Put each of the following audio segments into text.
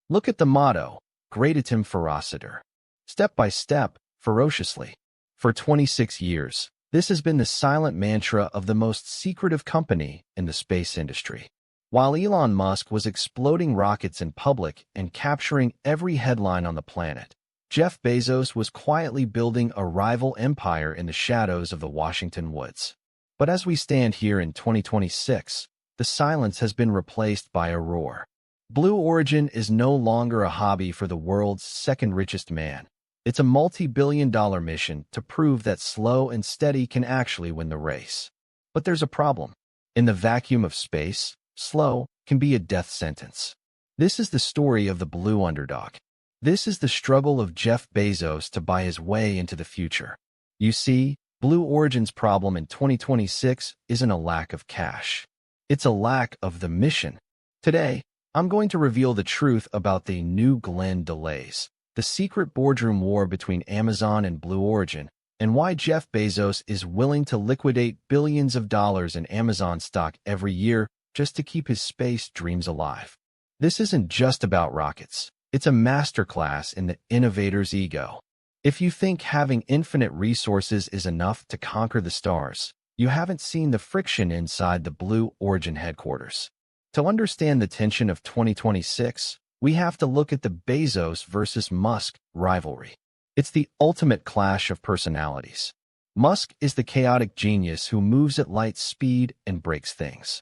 Look at the motto, gradatim ferociter. Step by step, ferociously. For 26 years, this has been the silent mantra of the most secretive company in the space industry. While Elon Musk was exploding rockets in public and capturing every headline on the planet, Jeff Bezos was quietly building a rival empire in the shadows of the Washington woods. But as we stand here in 2026, the silence has been replaced by a roar. Blue Origin is no longer a hobby for the world's second-richest man. It's a multi-billion-dollar mission to prove that slow and steady can actually win the race. But there's a problem. In the vacuum of space, slow can be a death sentence. This is the story of the blue underdog. This is the struggle of Jeff Bezos to buy his way into the future. You see, Blue Origin's problem in 2026 isn't a lack of cash. It's a lack of the mission. Today, I'm going to reveal the truth about the New Glenn delays, the secret boardroom war between Amazon and Blue Origin, and why Jeff Bezos is willing to liquidate billions of dollars in Amazon stock every year just to keep his space dreams alive. This isn't just about rockets. It's a masterclass in the innovator's ego. If you think having infinite resources is enough to conquer the stars, you haven't seen the friction inside the Blue Origin headquarters. To understand the tension of 2026, we have to look at the Bezos versus Musk rivalry. It's the ultimate clash of personalities. Musk is the chaotic genius who moves at light speed and breaks things.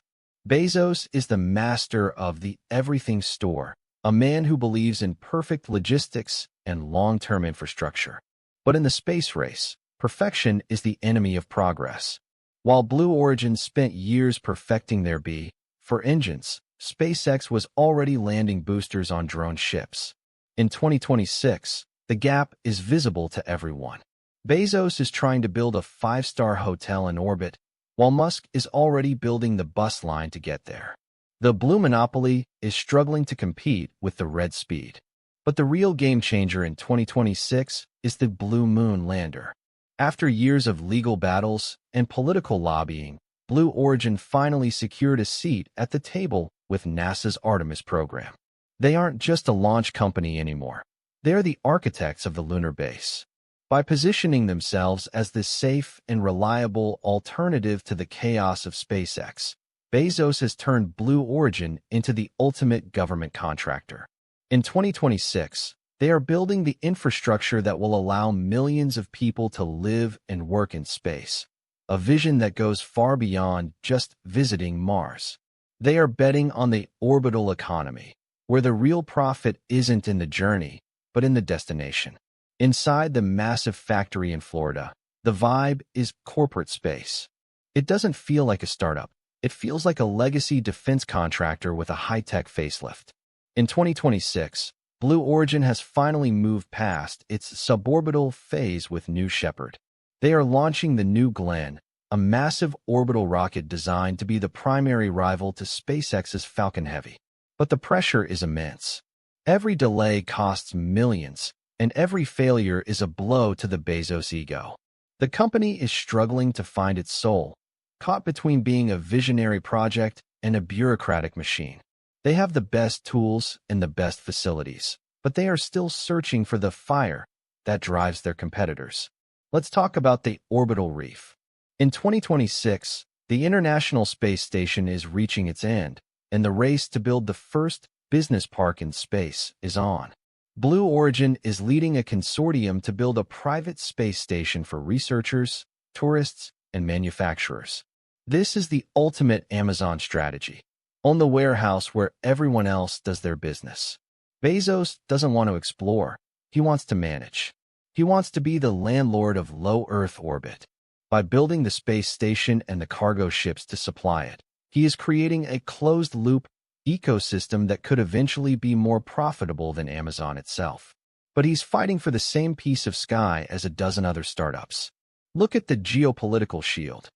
Bezos is the master of the everything store, a man who believes in perfect logistics and long-term infrastructure. But in the space race, perfection is the enemy of progress. While Blue Origin spent years perfecting their for engines, SpaceX was already landing boosters on drone ships. In 2026, the gap is visible to everyone. Bezos is trying to build a 5-star hotel in orbit, while Musk is already building the bus line to get there. The blue monopoly is struggling to compete with the red speed. But the real game changer in 2026 is the Blue Moon lander. After years of legal battles and political lobbying, Blue Origin finally secured a seat at the table with NASA's Artemis program. They aren't just a launch company anymore. They are the architects of the lunar base. By positioning themselves as the safe and reliable alternative to the chaos of SpaceX, Bezos has turned Blue Origin into the ultimate government contractor. In 2026, they are building the infrastructure that will allow millions of people to live and work in space, a vision that goes far beyond just visiting Mars. They are betting on the orbital economy, where the real profit isn't in the journey, but in the destination. Inside the massive factory in Florida, the vibe is corporate space. It doesn't feel like a startup. It feels like a legacy defense contractor with a high-tech facelift. In 2026, Blue Origin has finally moved past its suborbital phase with New Shepard. They are launching the New Glenn, a massive orbital rocket designed to be the primary rival to SpaceX's Falcon Heavy. But the pressure is immense. Every delay costs millions, and every failure is a blow to the Bezos ego. The company is struggling to find its soul, caught between being a visionary project and a bureaucratic machine. They have the best tools and the best facilities, but they are still searching for the fire that drives their competitors. Let's talk about the orbital reef. In 2026, the International Space Station is reaching its end, and the race to build the first business park in space is on. Blue Origin is leading a consortium to build a private space station for researchers, tourists, and manufacturers. This is the ultimate Amazon strategy. Own the warehouse where everyone else does their business. Bezos doesn't want to explore. He wants to manage. He wants to be the landlord of low Earth orbit. By building the space station and the cargo ships to supply it, he is creating a closed-loop ecosystem that could eventually be more profitable than Amazon itself. But he's fighting for the same piece of sky as a dozen other startups. Look at the geopolitical shield.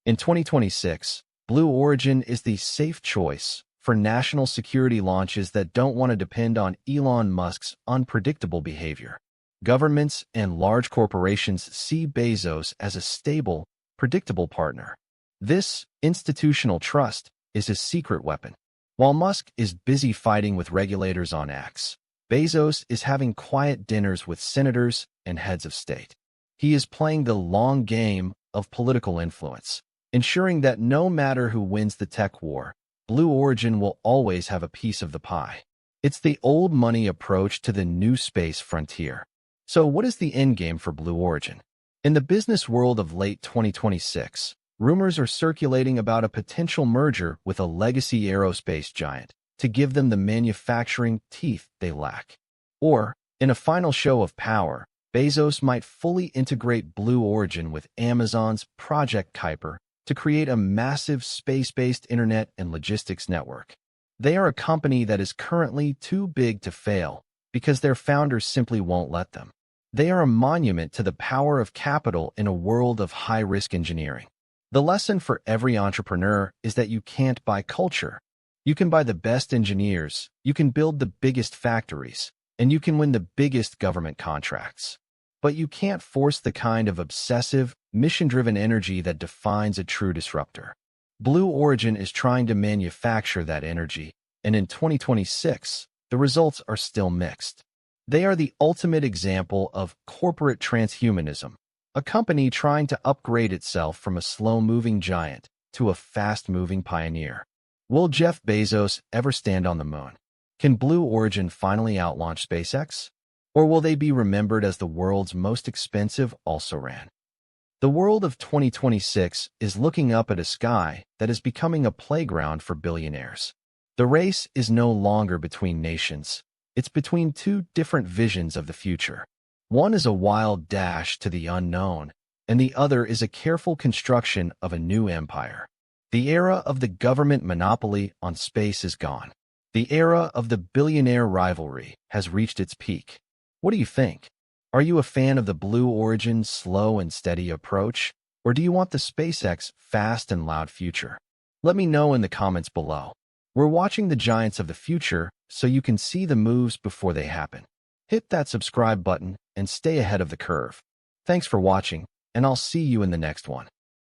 In 2026, Blue Origin is the safe choice for national security launches that don't want to depend on Elon Musk's unpredictable behavior. Governments and large corporations see Bezos as a stable, predictable partner. This institutional trust is his secret weapon. While Musk is busy fighting with regulators on X, Bezos is having quiet dinners with senators and heads of state. He is playing the long game of political influence, ensuring that no matter who wins the tech war, Blue Origin will always have a piece of the pie. It's the old money approach to the new space frontier. So what is the endgame for Blue Origin? In the business world of late 2026, rumors are circulating about a potential merger with a legacy aerospace giant to give them the manufacturing teeth they lack. Or, in a final show of power, Bezos might fully integrate Blue Origin with Amazon's Project Kuiper to create a massive space-based internet and logistics network. They are a company that is currently too big to fail because their founders simply won't let them. They are a monument to the power of capital in a world of high-risk engineering. The lesson for every entrepreneur is that you can't buy culture. You can buy the best engineers, you can build the biggest factories, and you can win the biggest government contracts. But you can't force the kind of obsessive, mission-driven energy that defines a true disruptor. Blue Origin is trying to manufacture that energy, and in 2026, the results are still mixed. They are the ultimate example of corporate transhumanism, a company trying to upgrade itself from a slow-moving giant to a fast-moving pioneer. Will Jeff Bezos ever stand on the moon? Can Blue Origin finally outlaunch SpaceX? Or will they be remembered as the world's most expensive also-ran? The world of 2026 is looking up at a sky that is becoming a playground for billionaires. The race is no longer between nations. It's between two different visions of the future. One is a wild dash to the unknown, and the other is a careful construction of a new empire. The era of the government monopoly on space is gone. The era of the billionaire rivalry has reached its peak. What do you think? Are you a fan of the Blue Origin slow and steady approach, or do you want the SpaceX fast and loud future? Let me know in the comments below. We're watching the giants of the future so you can see the moves before they happen. Hit that subscribe button and stay ahead of the curve. Thanks for watching, and I'll see you in the next one.